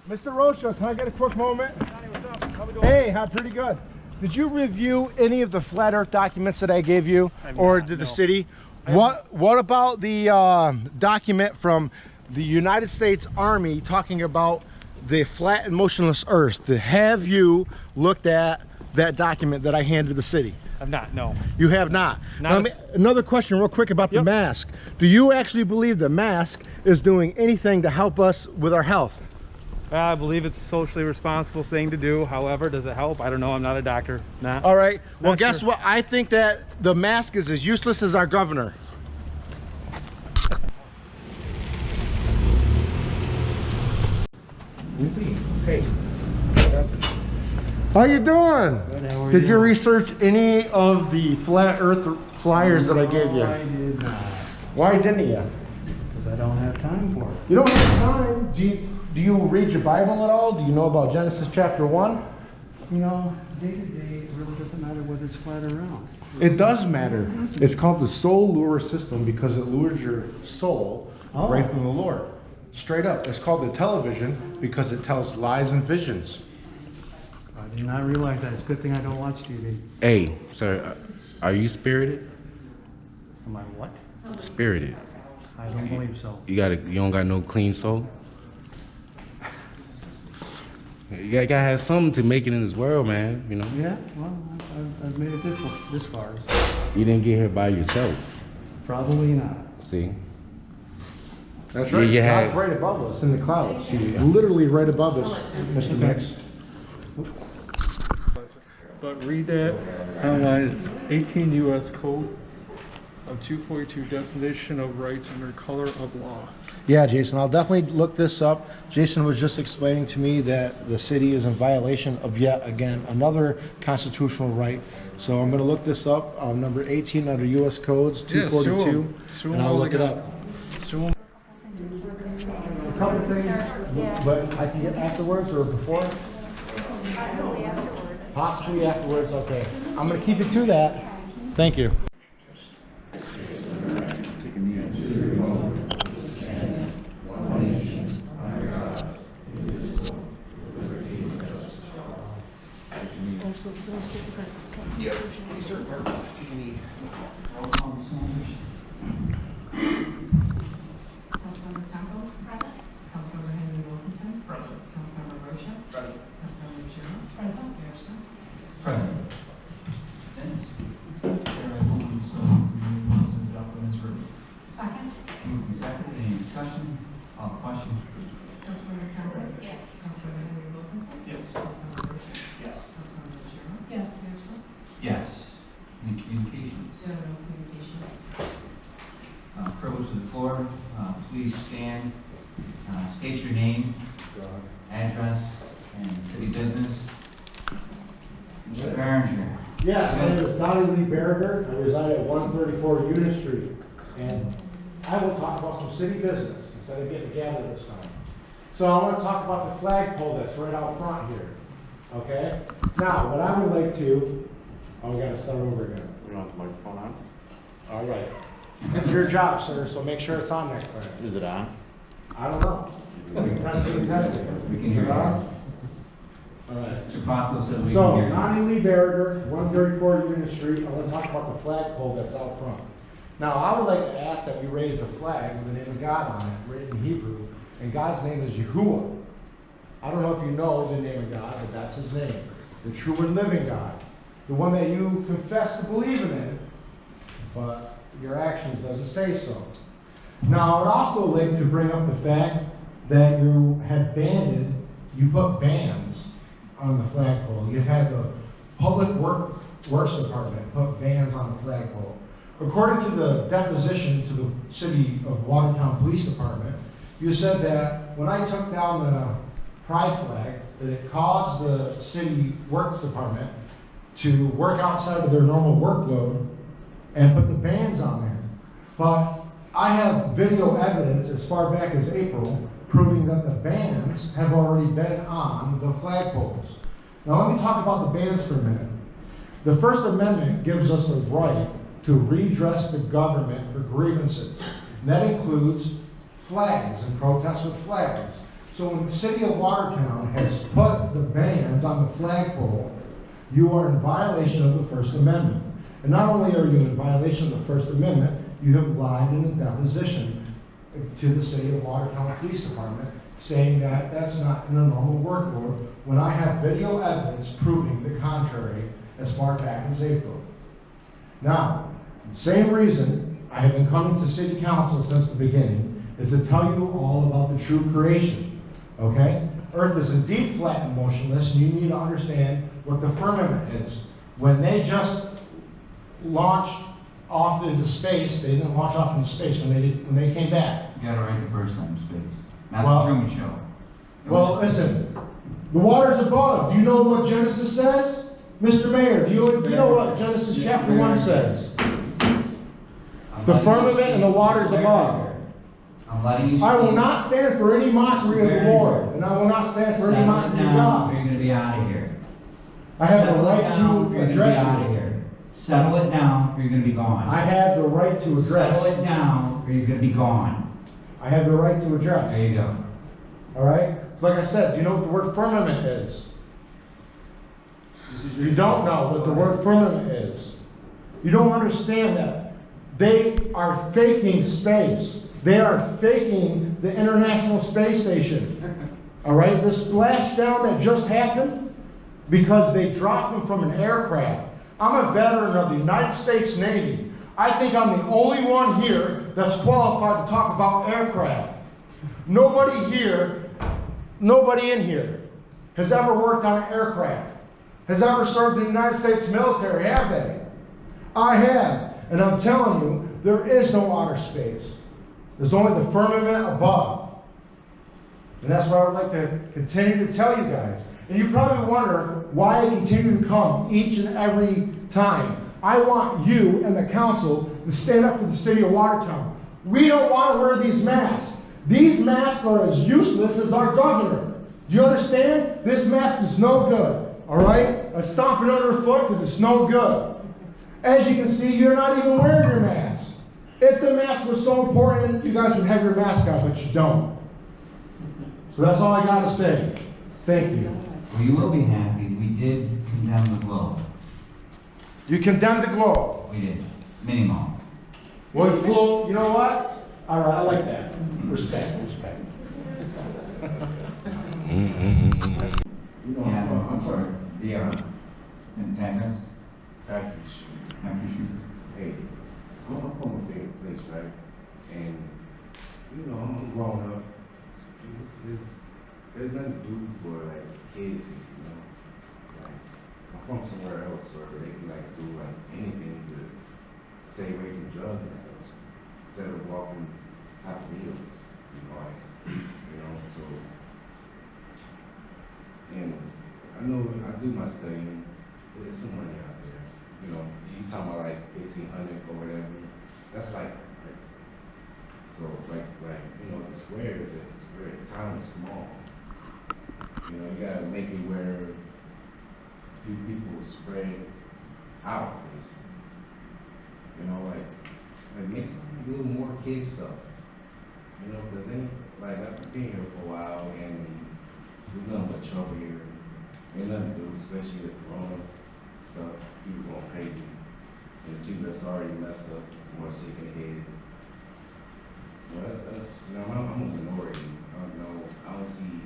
Mr. Rocha, can I get a quick moment? Johnny, what's up? How we doing? Hey, I'm pretty good. Did you review any of the flat earth documents that I gave you, or did the city? What about the document from the United States Army talking about the flat and motionless earth? Have you looked at that document that I handed the city? I've not, no. You have not? Another question real quick about the mask. Do you actually believe the mask is doing anything to help us with our health? I believe it's a socially responsible thing to do. However, does it help? I don't know. I'm not a doctor. Nah. All right. Well, guess what? I think that the mask is as useless as our governor. Easy. Hey. How you doing? Good, how are Did you research any of the flat earth flyers that I gave you? I did not. Why didn't you? Because I don't have time for it. You don't have time. Do you read your Bible at all? Do you know about Genesis chapter 1? You know, day to day, it really doesn't matter whether it's flat or round. It does matter. It's called the soul lure system because it lures your soul right from the Lord. Straight up. It's called the television because it tells lies and visions. I did not realize that. It's a good thing I don't watch TV. Hey, sir, are you spirited? Am I what? Spirited. I don't believe so. You don't got no clean soul? You gotta have something to make it in this world, man, you know? Yeah, well, I've made it this far. You didn't get here by yourself. Probably not. See? That's right. God's right above us in the clouds. He's literally right above us, Mr. Mix. But read that online. It's 18 U.S. Code of 242 definition of rights under color of law. Yeah, Jason, I'll definitely look this up. Jason was just explaining to me that the city is in violation of yet again another constitutional right. So I'm going to look this up on number 18 under U.S. Codes 242, and I'll look it up. Sue 'em. A couple things, but I can get afterwards or before? Possibly afterwards. Possibly afterwards, okay. I'm going to keep it to that. Thank you. Yep, these are parts take a knee. Councilmember Campbell? Present. Councilmember Henry Wilkinson? Present. Councilmember Rocha? Present. Councilmember Lucero? Present. Mayor Smith? Present. Minutes. Mayor, I move to discuss the minutes and adopt the minutes written. Second. Moved and seconded. Any discussion? Question? Councilmember Campbell? Yes. Councilmember Henry Wilkinson? Yes. Councilmember Rocha? Yes. Councilmember Lucero? Yes. Mayor Smith? Yes. Any communications? There are no communications. Privilege of the floor. Please stand. State your name, address, and city business. Mr. Berenger. Yes, my name is Donnie Lee Berger. I reside at 134 Union Street. And I will talk about some city business instead of getting together this time. So I want to talk about the flagpole that's right out front here. Okay? Now, what I would like to... Oh, we got to start over again. You want the microphone on? All right. It's your job, sir, so make sure it's on next time. Is it on? I don't know. We can test it. We can hear you. All right. Mr. Pothole says we So, can hear you. Donnie Lee Berger, 134 Union Street. I want to talk about the flagpole that's out front. Now, I would like to ask that we raise a flag with the name of God on it, written in Hebrew, and God's name is Yahuwah. I don't know if you know the name of God, but that's his name. The true and living God. The one that you confess to believing in, but your actions doesn't say so. Now, I would also like to bring up the fact that you put bans on the flagpole. You've had the Public Works Department put bans on the flagpole. According to the deposition to the City of Watertown Police Department, you said that when I took down the pride flag, that it caused the City Works Department to work outside of their normal workload and put the bans on there. But I have video evidence as far back as April proving that the bans have already been on the flagpoles. Now let me talk about the bans for a minute. The First Amendment gives us the right to redress the government for grievances. And that includes flags and protests with flags. So when the city of Watertown has put the bans on the flagpole, you are in violation of the First Amendment. And not only are you in violation of the First Amendment, you have lied in a deposition to the city of Watertown Police Department saying that that's not in a normal work order when I have video evidence proving the contrary as far back as April. Now, same reason I have been coming to city council since the beginning is to tell you all about the true creation, okay? Earth is indeed flat and motionless, and you need to understand what the firmament is. When they just launched off into space, they didn't launch off into space when they came back. You got it right the first time, Spitz. Not Well- the Truman Show. Well, listen, the waters above. Do you know what Genesis says? Mr. Mayor, do you know what Genesis chapter 1 says? The firmament and the waters above. I'm letting you speak. I will not stand for any mockery of the Lord, and I will not stand for any Settle it mockery of down, or God. you're gonna be out of here. I have the Settle it right down, or to you're gonna be address out of you. here. Settle it down, or you're gonna be gone. I have the right to Settle address. it down, or you're gonna be gone. I have the right to There address. you go. All right? So like I said, do you know what the word firmament is? You don't know what the word firmament is. You don't understand that. They are faking space. They are faking the International Space Station. All right? The splashdown that just happened, because they dropped them from an aircraft. I'm a veteran of the United States Navy. I think I'm the only one here that's qualified to talk about aircraft. Nobody in here has ever worked on an aircraft, has ever served in the United States military, have they? I have, and I'm telling you, there is no outer space. There's only the firmament above. And that's what I would like to continue to tell you guys. And you probably wonder why I continue to come each and every time. I want you and the council to stand up for the city of Watertown. We don't want to wear these masks. These masks are as useless as our governor. Do you understand? This mask is no good, all right? I stomp it underfoot because it's no good. As you can see, you're not even wearing your mask. If the mask was so important, you guys would have your mask on, but you don't. So that's all I got to say. Thank you. Well, you will be happy. We did condemn the globe. You condemned the globe. We did. Minimum. Well, globe, you know what? All right, I like that. Respect. Yeah. I'm sorry. The, and address? Factory Street. Factory Street. Hey, I'm from a big place, right? And, you know, I'm growing up. There's nothing to do for, like, kids, you know? Like, I'm from somewhere else where they can, like, do, like, anything to stay away from drugs and stuff. Instead of walking top of wheels, so. And I know I do my studying. There's some money out there. You know, he's talking about like 1,500 or whatever. That's like so the square is just a square. The town is small. You know, you gotta make it where people spread out. You know, like make some a little more kid stuff. You know, because I've been here for a while and there's nothing but trouble here. Ain't nothing to do, especially with Corona stuff. People going crazy. And the people that's already messed up, more sick in the head. Well, that's I'm a minority. I don't see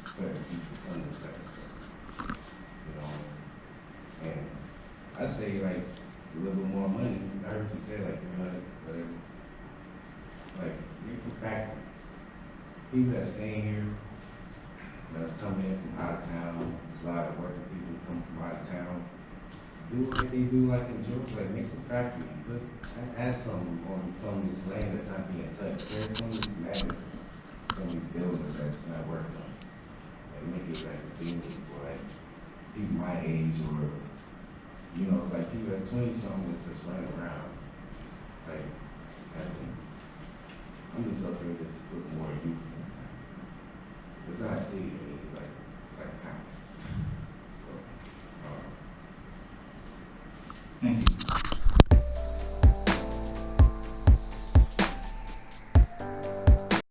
certain people doing this type of stuff. And I say a little bit more money. I heard you say 300, whatever. Make some factories. People that stay here, that's coming in from out of town. There's a lot of working people who come from out of town. Do what they do in Georgia, make some factories. Add something on some of this land that's not being touched. There's some of these madness, some of these buildings that's not working on. Make it convenient for people my age or it's people that's 20 something that's just running around. I'm just up here just to put more youth in town. It's not a city to me, it's like town.